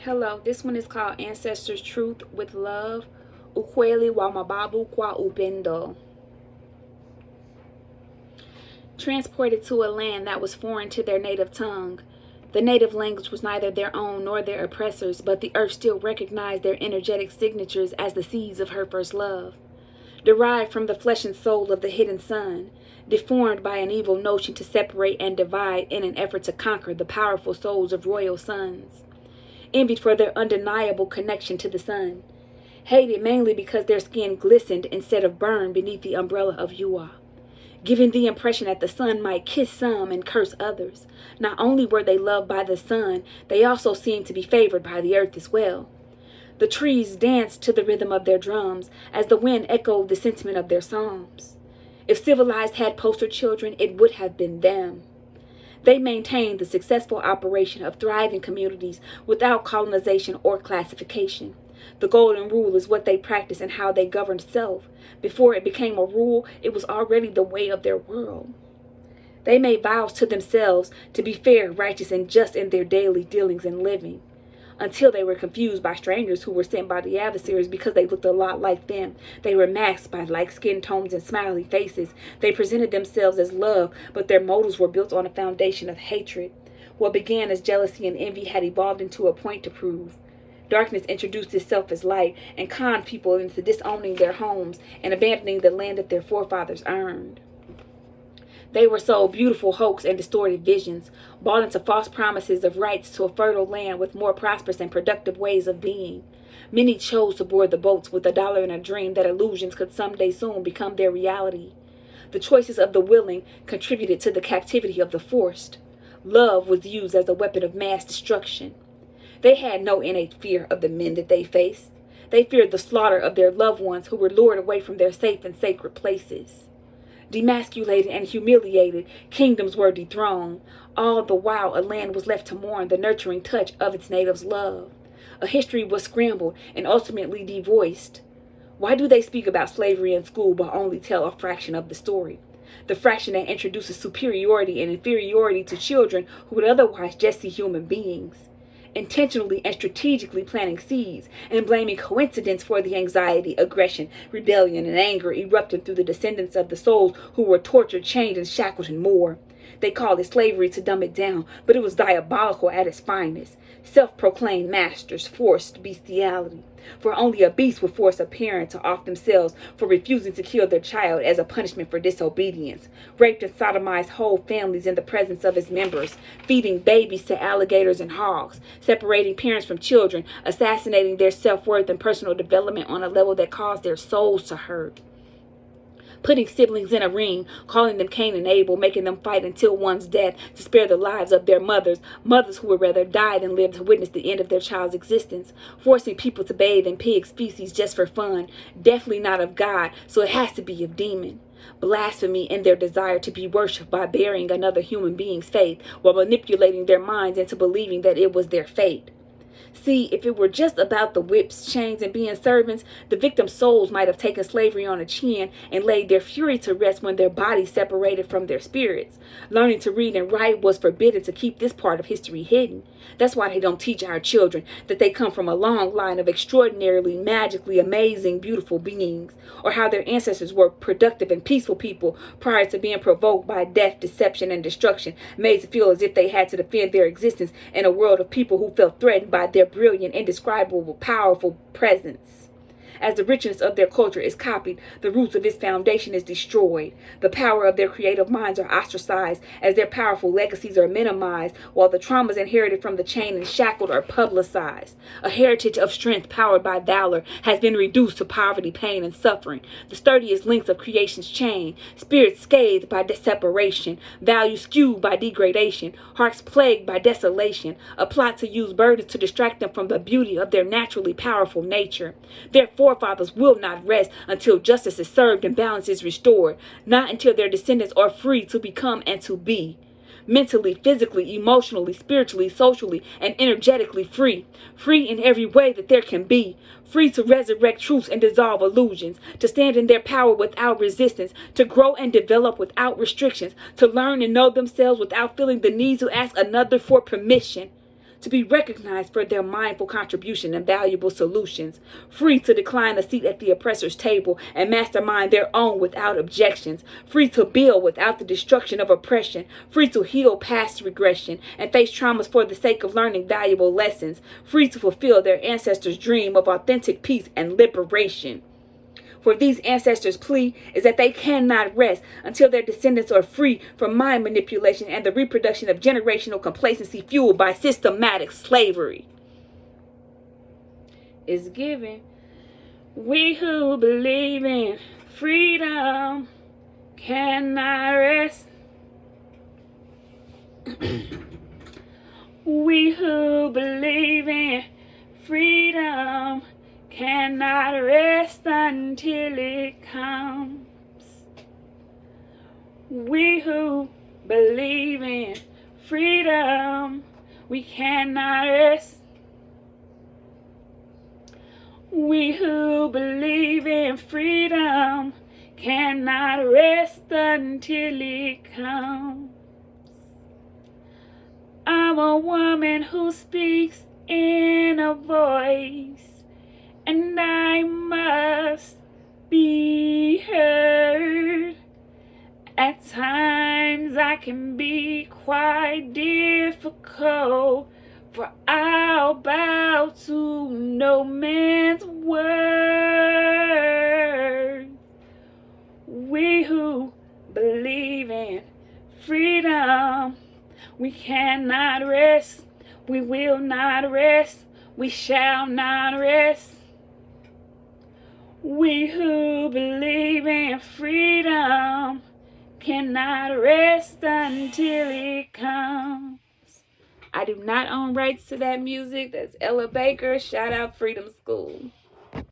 Hello, this one is called Ancestors Truth with Love. Ukweli wa mababu kwa upendo. Transported to a land that was foreign to their native tongue. The native language was neither their own nor their oppressors, but the earth still recognized their energetic signatures as the seeds of her first love. Derived from the flesh and soul of the hidden sun, deformed by an evil notion to separate and divide in an effort to conquer the powerful souls of royal sons. Envied for their undeniable connection to the sun, hated mainly because their skin glistened instead of burned beneath the umbrella of Yua, giving the impression that the sun might kiss some and curse others. Not only were they loved by the sun, they also seemed to be favored by the earth as well. The trees danced to the rhythm of their drums as the wind echoed the sentiment of their psalms. If civilized had poster children, it would have been them. They maintained the successful operation of thriving communities without colonization or classification. The golden rule is what they practiced and how they governed self. Before it became a rule, it was already the way of their world. They made vows to themselves to be fair, righteous, and just in their daily dealings and living, until they were confused by strangers who were sent by the adversaries because they looked a lot like them. They were masked by like skin tones and smiley faces. They presented themselves as love, but their motives were built on a foundation of hatred. What began as jealousy and envy had evolved into a point to prove. Darkness introduced itself as light and conned people into disowning their homes and abandoning the land that their forefathers earned. They were sold beautiful hopes and distorted visions, bought into false promises of rights to a fertile land with more prosperous and productive ways of being. Many chose to board the boats with $1 and a dream that illusions could someday soon become their reality. The choices of the willing contributed to the captivity of the forced. Love was used as a weapon of mass destruction. They had no innate fear of the men that they faced. They feared the slaughter of their loved ones who were lured away from their safe and sacred places. Demasculated and humiliated, kingdoms were dethroned. All the while, a land was left to mourn the nurturing touch of its natives' love. A history was scrambled and ultimately devoiced. Why do they speak about slavery in school but only tell a fraction of the story? The fraction that introduces superiority and inferiority to children who would otherwise just see human beings. Intentionally and strategically planting seeds and blaming coincidence for the anxiety, aggression, rebellion, and anger erupting through the descendants of the souls who were tortured, chained, and shackled and more. They called it slavery to dumb it down, but it was diabolical at its finest. Self-proclaimed masters forced bestiality, for only a beast would force a parent to off themselves for refusing to kill their child as a punishment for disobedience. Raped and sodomized whole families in the presence of its members, feeding babies to alligators and hogs, separating parents from children, assassinating their self-worth and personal development on a level that caused their souls to hurt. Putting siblings in a ring, calling them Cain and Abel, making them fight until one's death to spare the lives of their mothers who would rather die than live to witness the end of their child's existence, forcing people to bathe in pig's feces just for fun, definitely not of God, so it has to be of demon. Blasphemy in their desire to be worshipped by burying another human being's faith while manipulating their minds into believing that it was their fate. See, if it were just about the whips, chains, and being servants, the victims' souls might have taken slavery on the chin and laid their fury to rest when their bodies separated from their spirits. Learning to read and write was forbidden to keep this part of history hidden. That's why they don't teach our children that they come from a long line of extraordinarily, magically amazing, beautiful beings, or how their ancestors were productive and peaceful people prior to being provoked by death, deception, and destruction, made to feel as if they had to defend their existence in a world of people who felt threatened by their brilliant, indescribable, powerful presence. As the richness of their culture is copied, the roots of its foundation is destroyed. The power of their creative minds are ostracized as their powerful legacies are minimized, while the traumas inherited from the chained and shackled are publicized. A heritage of strength powered by valor has been reduced to poverty, pain, and suffering. The sturdiest links of creation's chain, spirits scathed by separation, values skewed by degradation, hearts plagued by desolation, a plot to use burdens to distract them from the beauty of their naturally powerful nature. Therefore, forefathers will not rest until justice is served and balance is restored, not until their descendants are free to become and to be. Mentally, physically, emotionally, spiritually, socially, and energetically free. Free in every way that there can be. Free to resurrect truths and dissolve illusions. To stand in their power without resistance. To grow and develop without restrictions. To learn and know themselves without feeling the need to ask another for permission. to be recognized for their mindful contribution and valuable solutions, free to decline a seat at the oppressor's table and mastermind their own without objections, free to build without the destruction of oppression, free to heal past regression and face traumas for the sake of learning valuable lessons, free to fulfill their ancestors' dream of authentic peace and liberation. For these ancestors' plea is that they cannot rest until their descendants are free from mind manipulation and the reproduction of generational complacency fueled by systematic slavery. Is given. We who believe in freedom cannot rest. We who believe in freedom cannot rest until it comes. We who believe in freedom, we cannot rest. We who believe in freedom cannot rest until it comes. I'm a woman who speaks in a voice, and I must be heard. At times I can be quite difficult, for I'll bow to no man's word. We who believe in freedom, we cannot rest, we will not rest, we shall not rest. We who believe in freedom cannot rest until it comes. I do not own rights to that music. That's Ella Baker. Shout out Freedom School.